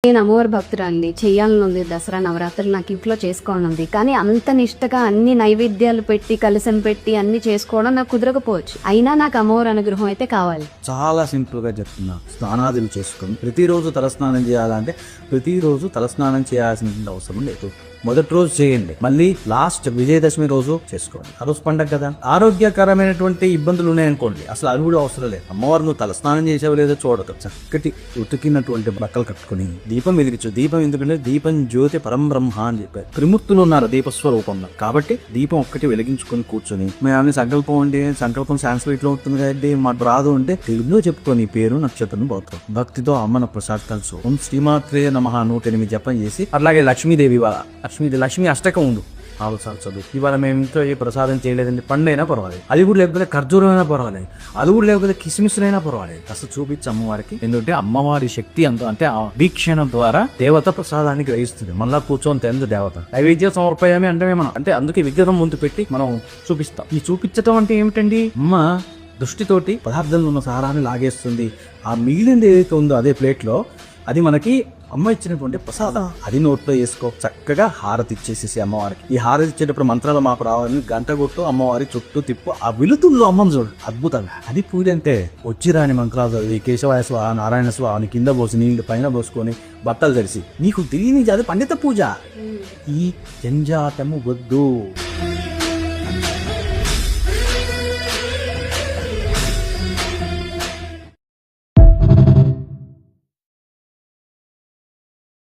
నేను అమ్మవారి భక్తురాలిని, చెయ్యాలని ఉంది. దసరా నవరాత్రులు నాకు ఇంట్లో చేసుకోవాలని ఉంది. కానీ అంత నిష్టగా అన్ని నైవేద్యాలు పెట్టి కలసం పెట్టి అన్ని చేసుకోవడం నాకు కుదరకపోవచ్చు. అయినా నాకు అమ్మవారి అనుగ్రహం అయితే కావాలి. చాలా సింపుల్ గా చెప్తున్నా. స్నానాదులు చేసుకొని ప్రతిరోజు తలస్నానం చేయాలంటే ప్రతిరోజు తలస్నానం చేయాల్సిన అవసరం లేదు. మొదటి రోజు చేయండి, మళ్ళీ లాస్ట్ విజయదశమి రోజు చేసుకోండి. ఆ రోజు పండగ కదా. ఆరోగ్యకరమైనటువంటి ఇబ్బందులు ఉన్నాయనుకోండి, అసలు అది కూడా అవసరం లేదు. అమ్మవారు నువ్వు తలస్నానం చేసావు లేదో చూడదు. చక్కటి ఉతికినటువంటి బట్టలు కట్టుకుని దీపం వెలిగించు. దీపం ఎందుకంటే దీపం జ్యోతి పరం బ్రహ్మ అని చెప్పారు. త్రిమూర్తులు ఉన్నారు దీపస్వరూపంలో. కాబట్టి దీపం ఒక్కటి వెలిగించుకొని కూర్చొని మేము సంకల్పం అంటే సంకల్పం సాంస్క్రిట్ లో ఉంటుంది కదండి, మాకు రాదు అంటే తెలుగులో చెప్పుకొని పేరు నక్షత్రం పోతాం. భక్తితో అమ్మన ప్రసాద్ కలుసు. ఓం శ్రీమాత్రే నమః 108 జపం చేసి, అలాగే లక్ష్మీదేవి లక్ష్మీ అష్టకం ఉండు 4 సార్లు చదువు. ఇవాళ మేము ఇంట్లో ఏ ప్రసాదం చేయలేదండి, పండు అయినా పర్వాలేదు, అది కూడా లేకపోతే ఖర్జూరం అయినా పర్వాలేదు, అది కూడా లేకపోతే కిస్మిస్లైనా పర్వాలేదు, అసలు చూపించి అమ్మవారికి. ఎందుకంటే అమ్మవారి శక్తి అంత, అంటే ఆ వీక్షణం ద్వారా దేవత ప్రసాదాన్ని గ్రహిస్తుంది. మళ్ళా కూర్చొని తెలుసు దేవత నైవేద్యం సమర్పయామి అంటే మనం, అంటే అందుకే విగ్రహం ముందు పెట్టి మనం చూపిస్తాం. ఈ చూపించటం అంటే ఏమిటండి, అమ్మ దృష్టితోటి పదార్థంలో ఉన్న సారాన్ని లాగేస్తుంది. ఆ మిగిలింది ఏదైతే ఉందో అదే ప్లేట్లో, అది మనకి అమ్మ ఇచ్చినటువంటి ప్రసాదం. అది నోట్లో వేసుకో, చక్కగా హారతి ఇచ్చేసేసి అమ్మవారికి. ఈ హారతి ఇచ్చేటప్పుడు మంత్రాలు మాకు రావాలని గంట కొట్టు, అమ్మవారి చుట్టూ తిప్పు. ఆ వెలుతుల్లో అమ్మని చూడు, అద్భుతంగా. అది పూజ అంటే వచ్చి రాని మంత్రాలు చదివి కేశవాయ స్వా నారాయణ స్వా అని కింద పోసి నీళ్ళు పైన పోసుకొని బట్టలు తెరిచి నీకు తెలియని అది పండిత పూజ. ఈ జంజాటము వద్దు.